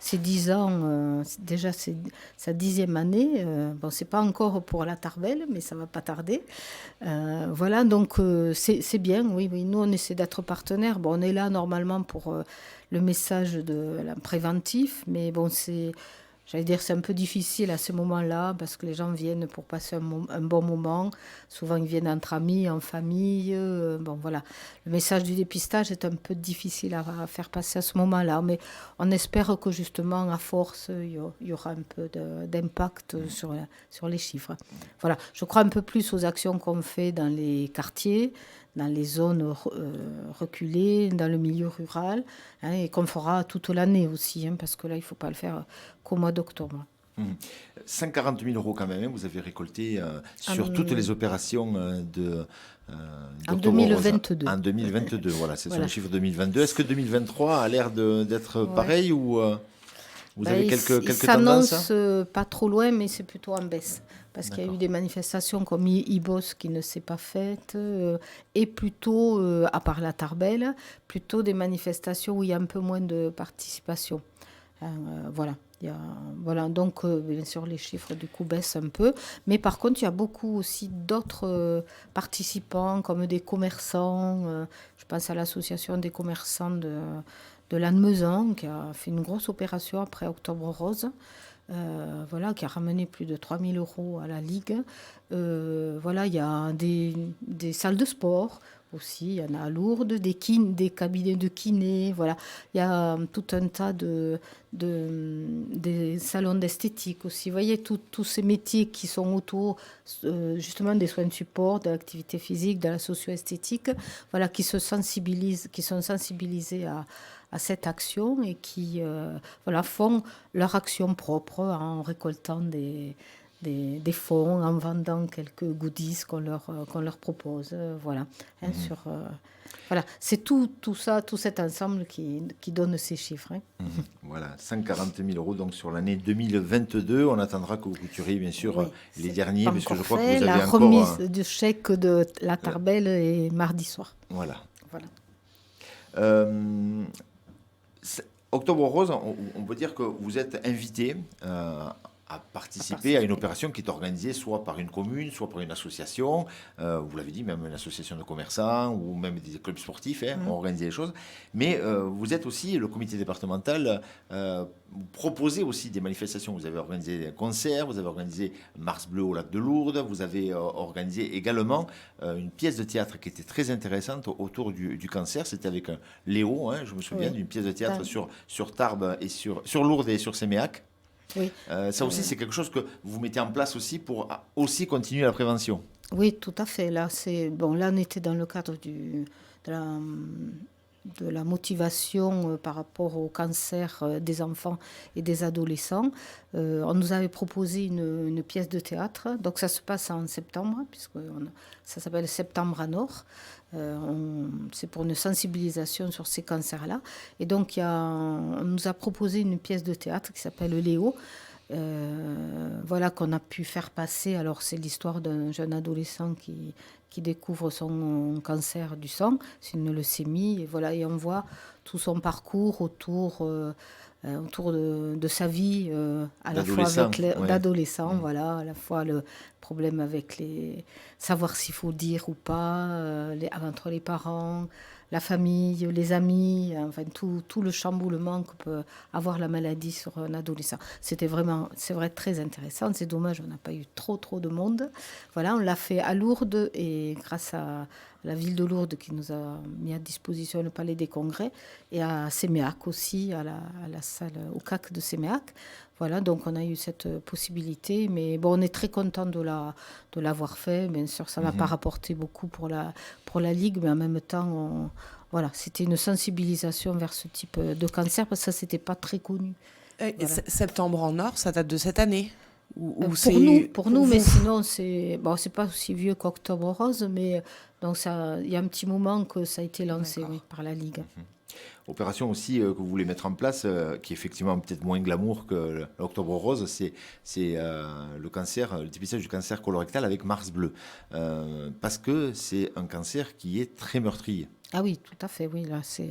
ses 10 ans, déjà sa 10e année. Bon, c'est pas encore pour la Tarbelle, mais ça va pas tarder. Voilà, donc c'est bien, oui. Nous, on essaie d'être partenaires. Bon, on est là normalement pour le message préventif, mais bon, j'allais dire, c'est un peu difficile à ce moment-là parce que les gens viennent pour passer un bon moment. Souvent, ils viennent entre amis, en famille. Bon, voilà. Le message du dépistage est un peu difficile à faire passer à ce moment-là. Mais on espère que, justement, à force, il y aura un peu d'impact sur les chiffres. Voilà. Je crois un peu plus aux actions qu'on fait dans les quartiers, dans les zones reculées, dans le milieu rural, et qu'on fera toute l'année aussi, parce que là, il ne faut pas le faire qu'au mois d'octobre. 140 000 euros quand même, vous avez récolté sur toutes les opérations en 2022. En 2022, voilà, c'est le chiffre 2022. Est-ce que 2023 a l'air d'être pareil ou vous avez quelques tendances? Ça s'annonce pas trop loin, mais c'est plutôt en baisse. Parce qu'il y a eu des manifestations comme IBOS qui ne s'est pas faite, et plutôt, à part la Tarbelle, plutôt des manifestations où il y a un peu moins de participation. Voilà. Voilà, donc bien sûr les chiffres du coup baissent un peu, mais par contre il y a beaucoup aussi d'autres participants comme des commerçants. Je pense à l'association des commerçants de Lannemezan qui a fait une grosse opération après Octobre Rose. Voilà, qui a ramené plus de 3 000 euros à la Ligue. Voilà, il y a des salles de sport aussi, il y en a à Lourdes, des cabinets de kiné, voilà. Il y a tout un tas des salons d'esthétique aussi. Vous voyez, tous ces métiers qui sont autour justement des soins de support, de l'activité physique, de la socio-esthétique, voilà, qui sont sensibilisés à cette action et qui font leur action propre en récoltant des fonds, en vendant quelques goodies qu'on leur propose. Voilà. Voilà. C'est tout ça, tout cet ensemble qui donne ces chiffres. Voilà, 140 000 euros donc sur l'année 2022. On attendra que vous couturiez bien sûr les derniers, parce que je crois que vous avez la remise du chèque de la Tarbelle est mardi soir. Voilà. Octobre Rose, on peut dire que vous êtes invité à participer à une opération qui est organisée soit par une commune, soit par une association, vous l'avez dit, même une association de commerçants ou même des clubs sportifs ont organisé les choses. Mais vous êtes aussi le comité départemental, vous proposez aussi des manifestations. Vous avez organisé des concerts, vous avez organisé Mars Bleu au lac de Lourdes, vous avez organisé également une pièce de théâtre qui était très intéressante autour du cancer. C'était avec Léo, je me souviens d'une pièce de théâtre sur Tarbes et sur Lourdes et sur Séméac. Oui. Ça aussi, c'est quelque chose que vous mettez en place aussi pour aussi continuer la prévention. Oui, tout à fait. Là, on était dans le cadre de la motivation par rapport au cancer des enfants et des adolescents. On nous avait proposé une pièce de théâtre, donc ça se passe en septembre, puisque ça s'appelle Septembre à Nord. C'est pour une sensibilisation sur ces cancers-là. Et donc on nous a proposé une pièce de théâtre qui s'appelle Léo, voilà, qu'on a pu faire passer. Alors c'est l'histoire d'un jeune adolescent qui découvre son cancer du sang, c'est une leucémie, et voilà, et on voit tout son parcours autour de sa vie, à la fois avec d'adolescent, voilà, à la fois le problème avec savoir s'il faut dire ou pas, entre les parents, la famille, les amis, enfin tout le chamboulement que peut avoir la maladie sur un adolescent. C'est vrai, très intéressant. C'est dommage, on n'a pas eu trop de monde. Voilà, on l'a fait à Lourdes, et grâce à la ville de Lourdes qui nous a mis à disposition le Palais des Congrès, et à Séméac aussi, à la salle, au CAC de Séméac. Voilà, donc on a eu cette possibilité, mais bon, on est très content de l'avoir fait. Bien sûr, ça n'a pas rapporté beaucoup pour la Ligue, mais en même temps, voilà, c'était une sensibilisation vers ce type de cancer, parce que ça, c'était pas très connu. Voilà. Septembre en Nord, ça date de cette année pour nous, mais sinon, c'est pas aussi vieux qu'Octobre Rose, mais donc il y a un petit moment que ça a été lancé par la Ligue. Opération aussi que vous voulez mettre en place, qui est effectivement peut-être moins glamour que l'Octobre Rose, c'est le dépistage du cancer colorectal avec Mars Bleu, parce que c'est un cancer qui est très meurtrier. Ah oui, tout à fait, oui. Là, c'est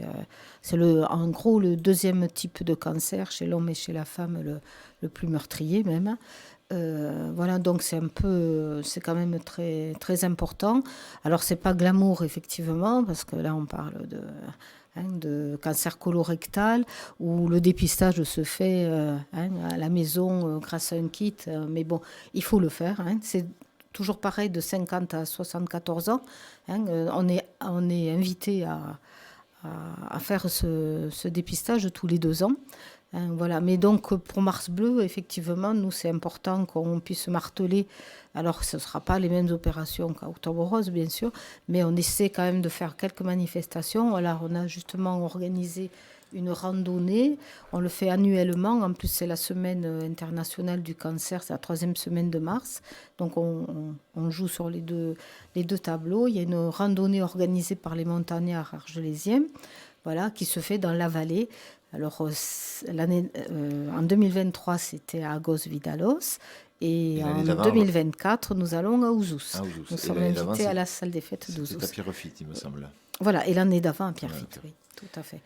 en gros le deuxième type de cancer chez l'homme et chez la femme, le plus meurtrier même. Voilà, donc c'est quand même très, très important. Alors, c'est pas glamour, effectivement, parce que là, on parle de cancer colorectal, où le dépistage se fait à la maison grâce à un kit. Mais bon, il faut le faire. C'est toujours pareil, de 50 à 74 ans. On est invité à faire ce dépistage tous les 2 ans. Voilà. Mais donc, pour Mars Bleu, effectivement, nous, c'est important qu'on puisse marteler. Alors, ce ne sera pas les mêmes opérations qu'à Octobre Rose, bien sûr, mais on essaie quand même de faire quelques manifestations. Alors, on a justement organisé une randonnée. On le fait annuellement. En plus, c'est la semaine internationale du cancer. C'est la 3e semaine de mars. Donc, on joue sur les deux tableaux. Il y a une randonnée organisée par les montagnards argelésiens, voilà, qui se fait dans la vallée. Alors, en 2023, c'était à Agos-Vidalos. Et en 2024, nous allons à Ouzous. Nous sommes invités à la salle des fêtes d'Ouzous. C'est à Pierrefitte, il me semble. Voilà, et l'année d'avant à Pierrefitte, oui, tout à fait.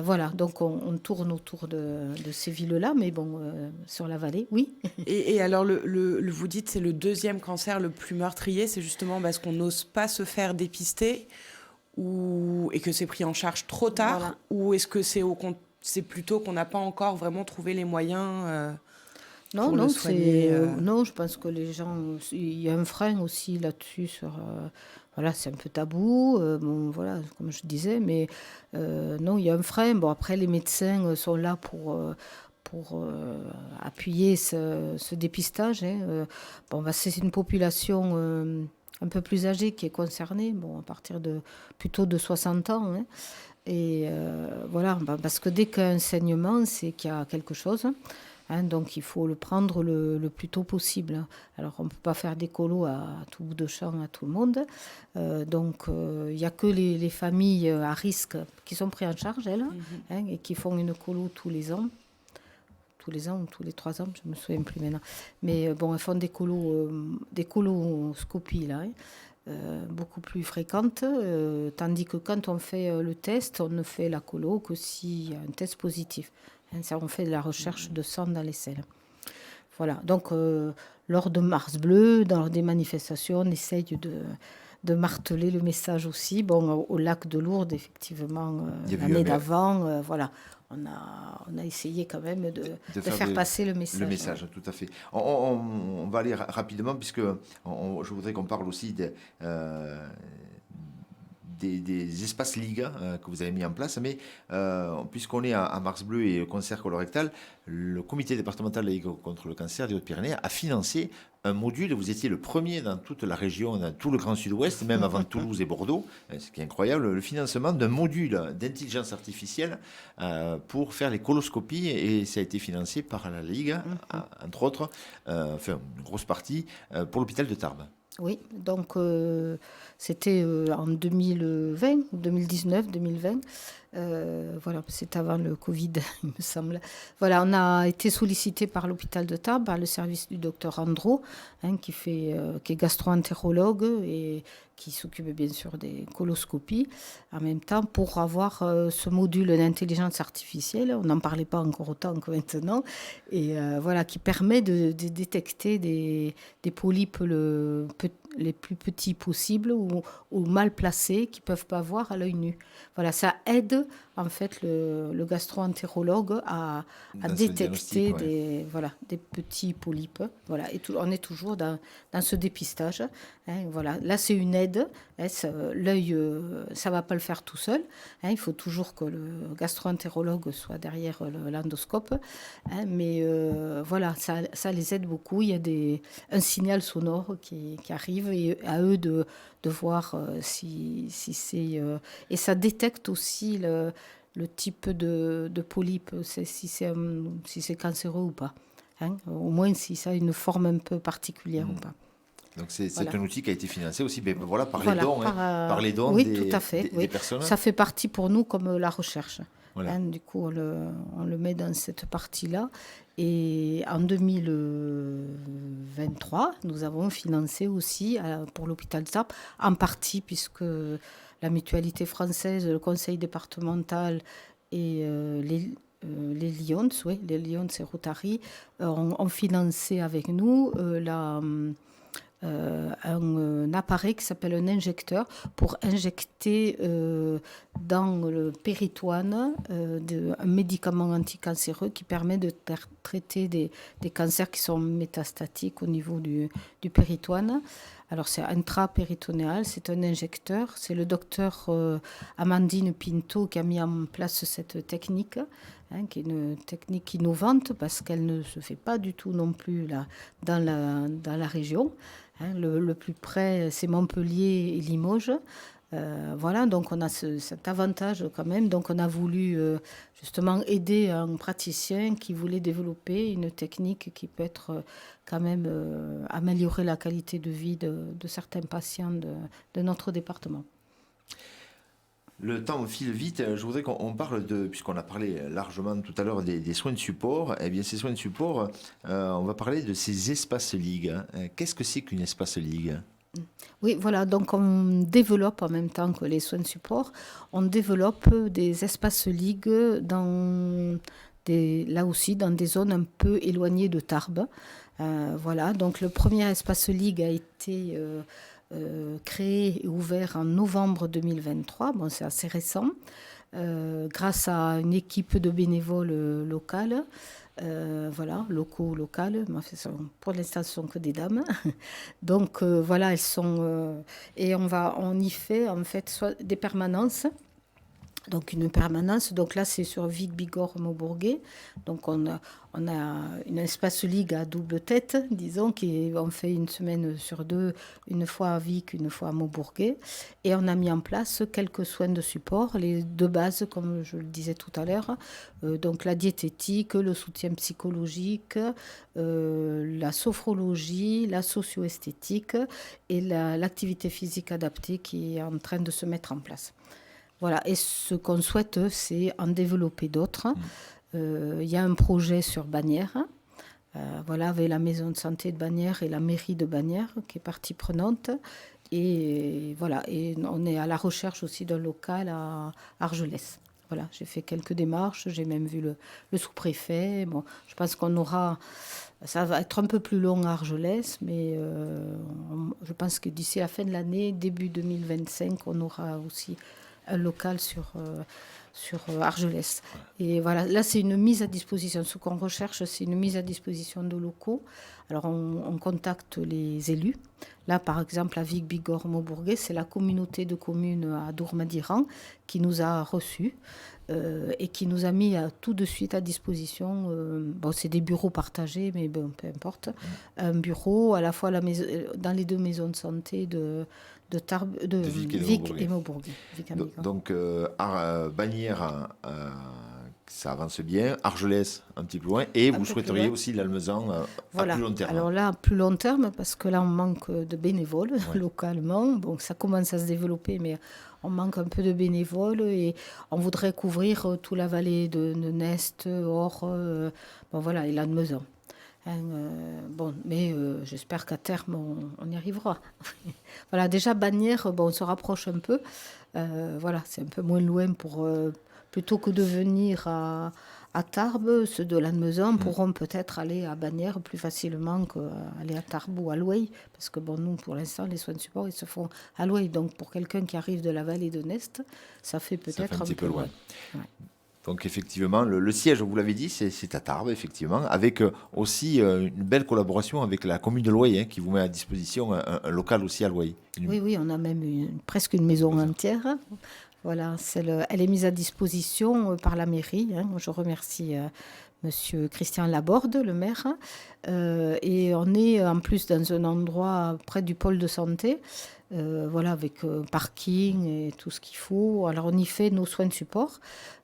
Voilà, donc on tourne autour de ces villes-là, mais bon, sur la vallée, oui. Et alors, vous dites c'est le deuxième cancer le plus meurtrier, c'est justement parce qu'on n'ose pas se faire dépister et que c'est pris en charge trop tard, voilà. Ou est-ce que c'est plutôt qu'on n'a pas encore vraiment trouvé les moyens Non, pour le soigner non, je pense que les gens... Il y a un frein aussi là-dessus sur... Voilà, c'est un peu tabou, bon, voilà, comme je disais, mais non, il y a un frein. Bon, après, les médecins sont là pour appuyer ce dépistage. Bon, c'est une population un peu plus âgée qui est concernée, bon, à partir plutôt de 60 ans. Et voilà, parce que dès qu'il y a un saignement, c'est qu'il y a quelque chose. Donc il faut le prendre le plus tôt possible. Alors on ne peut pas faire des colos à tout bout de champ à tout le monde. Donc il n'y a que les familles à risque qui sont prises en charge, elles, et qui font une colo tous les ans ou tous les 3 ans, je ne me souviens plus maintenant. Mais bon, elles font des coloscopies là, beaucoup plus fréquentes, tandis que quand on fait le test, on ne fait la colo que s'il y a un test positif. Ça, on fait de la recherche de sang dans les selles. Voilà. Donc, lors de Mars Bleu, dans des manifestations, on essaye de marteler le message aussi. Bon, au lac de Lourdes, effectivement, l'année d'avant, voilà. On a essayé quand même de faire passer le message. Le message, ouais. Tout à fait. On va aller rapidement, puisque je voudrais qu'on parle aussi des espaces Liga que vous avez mis en place, mais puisqu'on est à Mars Bleu et le cancer colorectal, le comité départemental de la Ligue contre le cancer des Hautes-Pyrénées a financé un module, vous étiez le premier dans toute la région, dans tout le Grand Sud-Ouest, même avant Toulouse et Bordeaux, ce qui est incroyable, le financement d'un module d'intelligence artificielle pour faire les coloscopies, et ça a été financé par la Ligue, entre autres, enfin une grosse partie, pour l'hôpital de Tarbes. Oui, donc c'était en 2020, 2019, 2020. Voilà, c'est avant le Covid, il me semble. Voilà, on a été sollicité par l'hôpital de Tarbes, par le service du docteur Andro, qui est gastro-entérologue et qui s'occupe bien sûr des coloscopies, en même temps pour avoir ce module d'intelligence artificielle. On n'en parlait pas encore autant que maintenant, et voilà, qui permet de détecter des polypes les plus petits possibles ou mal placés qui ne peuvent pas voir à l'œil nu. Voilà, ça aide en fait le gastro-entérologue à détecter des petits polypes. Voilà, et on est toujours dans ce dépistage. Voilà. Là, c'est une aide. L'œil, ça ne va pas le faire tout seul. Il faut toujours que le gastro-entérologue soit derrière l'endoscope. Mais voilà, ça les aide beaucoup. Il y a un signal sonore qui arrive et à eux de voir si c'est... et ça détecte aussi le type de polype, si c'est cancéreux ou pas. Au moins si ça a une forme un peu particulière ou pas. Donc c'est un outil qui a été financé aussi par les dons oui, des, tout à fait, des personnes. Ça fait partie pour nous comme la recherche. Voilà. Du coup, on le met dans cette partie-là. Et en 2023, nous avons financé aussi pour l'hôpital de Tarbes, en partie puisque la mutualité française, le conseil départemental et les Lions, les Lions et Rotary ont financé avec nous un appareil qui s'appelle un injecteur pour injecter dans le péritoine un médicament anticancéreux qui permet de traiter des cancers qui sont métastatiques au niveau du péritoine. Alors c'est intrapéritonéal, c'est un injecteur. C'est le docteur Amandine Pinto qui a mis en place cette technique, qui est une technique innovante parce qu'elle ne se fait pas du tout non plus là, dans la région. Le plus près, c'est Montpellier et Limoges. Voilà, donc on a cet avantage quand même. Donc on a voulu justement aider un praticien qui voulait développer une technique qui peut être quand même améliorer la qualité de vie de certains patients de notre département. Le temps file vite. Je voudrais qu'on parle puisqu'on a parlé largement tout à l'heure des soins de support. Eh bien, ces soins de support, on va parler de ces espaces ligues. Qu'est-ce que c'est qu'une espace ligue ? Oui, voilà, donc on développe en même temps que les soins de support, on développe des espaces ligues là aussi dans des zones un peu éloignées de Tarbes. Voilà, donc le premier espace ligue a été créé et ouvert en novembre 2023, bon, c'est assez récent, grâce à une équipe de bénévoles locales. Locales, pour l'instant ce sont que des dames. Donc voilà, elles sont et on y fait en fait soit des permanences. Donc une permanence, donc là c'est sur Vic, Bigorre, Maubourguet. Donc on a une espace ligue à double tête, disons, on fait une semaine sur deux, une fois à Vic, une fois à Maubourguet. Et on a mis en place quelques soins de support, les de base, comme je le disais tout à l'heure. Donc la diététique, le soutien psychologique, la sophrologie, la socio-esthétique et l'activité physique adaptée qui est en train de se mettre en place. Voilà, et ce qu'on souhaite, c'est en développer d'autres. Il y a un projet sur Bagnères, avec la maison de santé de Bagnères et la mairie de Bagnères qui est partie prenante. Et voilà, et on est à la recherche aussi d'un local à Argelès. Voilà, j'ai fait quelques démarches, j'ai même vu le sous-préfet. Bon, je pense ça va être un peu plus long à Argelès, mais je pense que d'ici la fin de l'année, début 2025, on aura aussi un local sur Argelès. Et voilà, là c'est une mise à disposition. Ce qu'on recherche, c'est une mise à disposition de locaux Alors, on contacte les élus. Là, par exemple, à Vic-Bigorre-Maubourguet, c'est la communauté de communes à Dourmadiran qui nous a reçus et qui nous a mis tout de suite à disposition. C'est des bureaux partagés, mais bon, peu importe. Un bureau à la fois dans les 2 maisons de santé de Vic et Maubourguet. Donc, Bagnères, ça avance bien. Argelès, un petit peu loin. Et vous souhaiteriez aussi l'Almezan à plus long terme. Alors là, à plus long terme, parce que là, on manque de bénévoles localement. Bon, ça commence à se développer, mais on manque un peu de bénévoles et on voudrait couvrir toute la vallée de Nest, Or, et l'Almezan. Mais j'espère qu'à terme, on y arrivera. Voilà, déjà, Bagnères, on se rapproche un peu. C'est un peu moins loin plutôt que de venir à Tarbes, ceux de l'Almezan pourront peut-être aller à Bagnères plus facilement qu'aller à Tarbes ou à Loueil, parce que nous, pour l'instant, les soins de support, ils se font à Loueil. Donc, pour quelqu'un qui arrive de la vallée de Nest, ça fait peut-être un petit peu loin. Ouais. Donc, effectivement, le siège, vous l'avez dit, c'est à Tarbes, effectivement, avec aussi une belle collaboration avec la commune de Loueil, qui vous met à disposition un local aussi à Loueil. Oui, on a même presque une maison entière. Voilà, elle est mise à disposition par la mairie. Je remercie Monsieur Christian Laborde, le maire. Et on est en plus dans un endroit près du pôle de santé, avec parking et tout ce qu'il faut. Alors on y fait nos soins de support,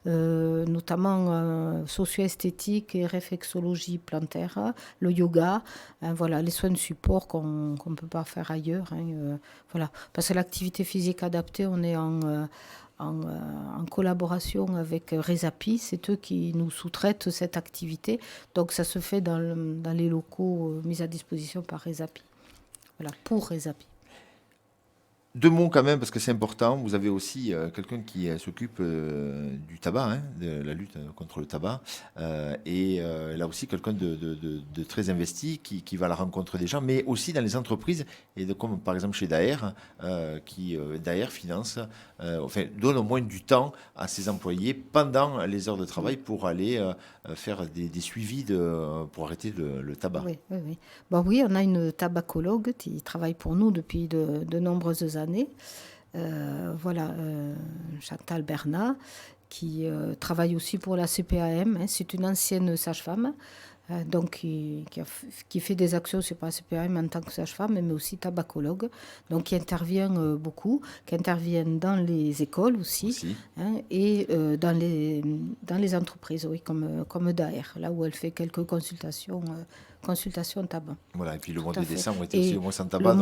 notamment socio-esthétique et réflexologie plantaire, le yoga, les soins de support qu'on ne peut pas faire ailleurs. Parce que l'activité physique adaptée, on est en collaboration avec Resapi, c'est eux qui nous sous-traitent cette activité. Donc ça se fait dans les locaux mis à disposition par Resapi. Pour Resapi. 2 mots quand même, parce que c'est important. Vous avez aussi quelqu'un qui s'occupe du tabac, de la lutte contre le tabac. Et là aussi, quelqu'un de très investi qui va à la rencontre des gens, mais aussi dans les entreprises, comme par exemple chez Daher, qui Daher finance, donne au moins du temps à ses employés pendant les heures de travail pour aller faire des suivis pour arrêter le tabac. Oui. Oui, on a une tabacologue qui travaille pour nous depuis de nombreuses années. Chantal Bernat, qui travaille aussi pour la CPAM. C'est une ancienne sage-femme, qui fait des actions sur la CPAM en tant que sage-femme, mais aussi tabacologue, donc qui intervient beaucoup, qui intervient dans les écoles aussi. Et dans les entreprises, comme Daher, là où elle fait quelques consultations tabac. Voilà, et puis le mois de décembre était aussi le mois sans tabac. Le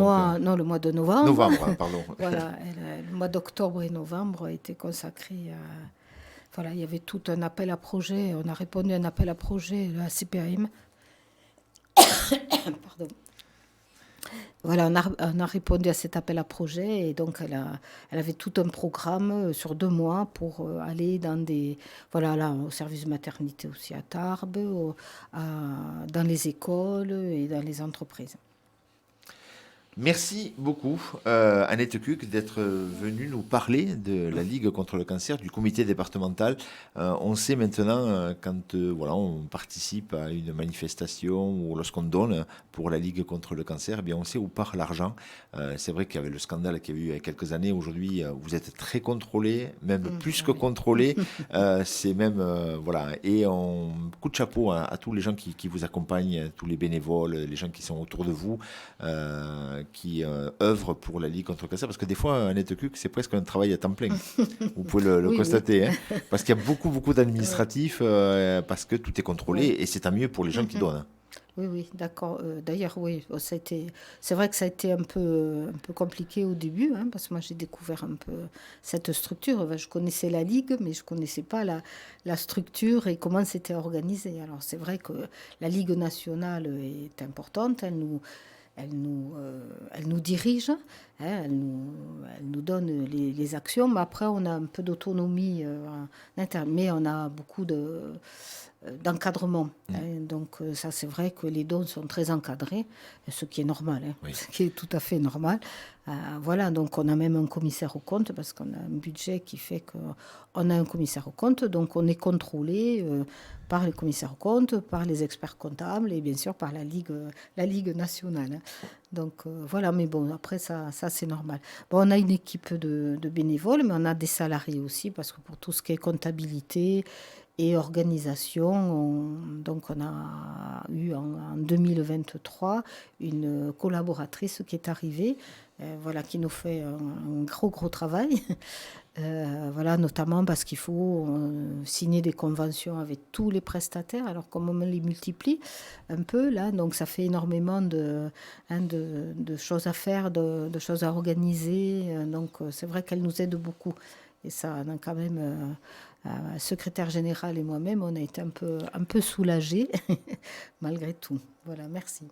mois de novembre. Novembre, pardon. Le mois d'octobre et novembre a été consacré à... il y avait tout un appel à projet. On a répondu à un appel à projet à la CPAM. Pardon. On a répondu à cet appel à projet et donc elle avait tout un programme sur 2 mois pour aller dans au service de maternité aussi à Tarbes, dans les écoles et dans les entreprises. Merci beaucoup, Annette Cuc, d'être venue nous parler de la Ligue contre le cancer, du comité départemental. On sait maintenant, quand on participe à une manifestation ou lorsqu'on donne pour la Ligue contre le cancer, on sait où part l'argent. C'est vrai qu'avec le scandale qu'il y a eu il y a quelques années, aujourd'hui, vous êtes très contrôlé, même plus que contrôlé. C'est même, et coup de chapeau à tous les gens qui vous accompagnent, tous les bénévoles, les gens qui sont autour de vous, qui œuvrent pour la Ligue contre le cancer, parce que des fois, Annette Cuc, c'est presque un travail à temps plein. Vous pouvez le constater, parce qu'il y a beaucoup d'administratifs, parce que tout est contrôlé, et c'est tant mieux pour les gens qui donnent. Oui, d'accord. D'ailleurs, c'est vrai que ça a été un peu compliqué au début, parce que moi, j'ai découvert un peu cette structure. Je connaissais la Ligue, mais je ne connaissais pas la structure et comment c'était organisé. Alors, c'est vrai que la Ligue nationale est importante, elle nous dirige, Elle nous donne les actions, mais après, on a un peu d'autonomie interne, mais on a beaucoup d'encadrement. Donc ça, c'est vrai que les dons sont très encadrés, ce qui est normal, ce qui est tout à fait normal. Voilà, donc on a même un commissaire aux comptes, parce qu'on a un budget qui fait qu'on a un commissaire aux comptes, donc on est contrôlé par les commissaires aux comptes, par les experts comptables et bien sûr par la Ligue nationale. Donc voilà, mais bon, après ça c'est normal. Bon, on a une équipe de bénévoles, mais on a des salariés aussi, parce que pour tout ce qui est comptabilité et organisation, donc on a eu en 2023 une collaboratrice qui est arrivée, voilà, qui nous fait un gros travail. Voilà, notamment parce qu'il faut signer des conventions avec tous les prestataires, alors comme on les multiplie un peu là, donc ça fait énormément de choses à faire, de choses à organiser, donc c'est vrai qu'elle nous aide beaucoup, et ça, on a quand même secrétaire général et moi-même, on a été un peu soulagés malgré tout. Voilà, merci.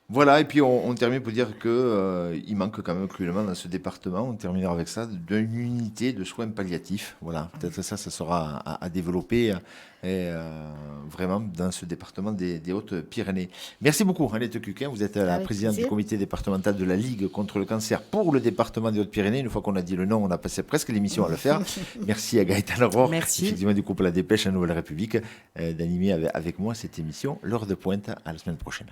Voilà, et puis on termine pour dire qu'il manque quand même cruellement dans ce département, on terminera avec ça, d'une unité de soins palliatifs. Voilà, peut-être ça sera à développer vraiment dans ce département des Hautes-Pyrénées. Merci beaucoup, Annette Cuquin. Vous êtes la présidente du comité départemental de la Ligue contre le cancer pour le département des Hautes-Pyrénées. Une fois qu'on a dit le nom, on a passé presque l'émission à le faire. Merci à Gaëtane Rohr, effectivement du groupe La Dépêche à Nouvelle République, d'animer avec moi cette émission. L'heure de pointe, à la semaine prochaine.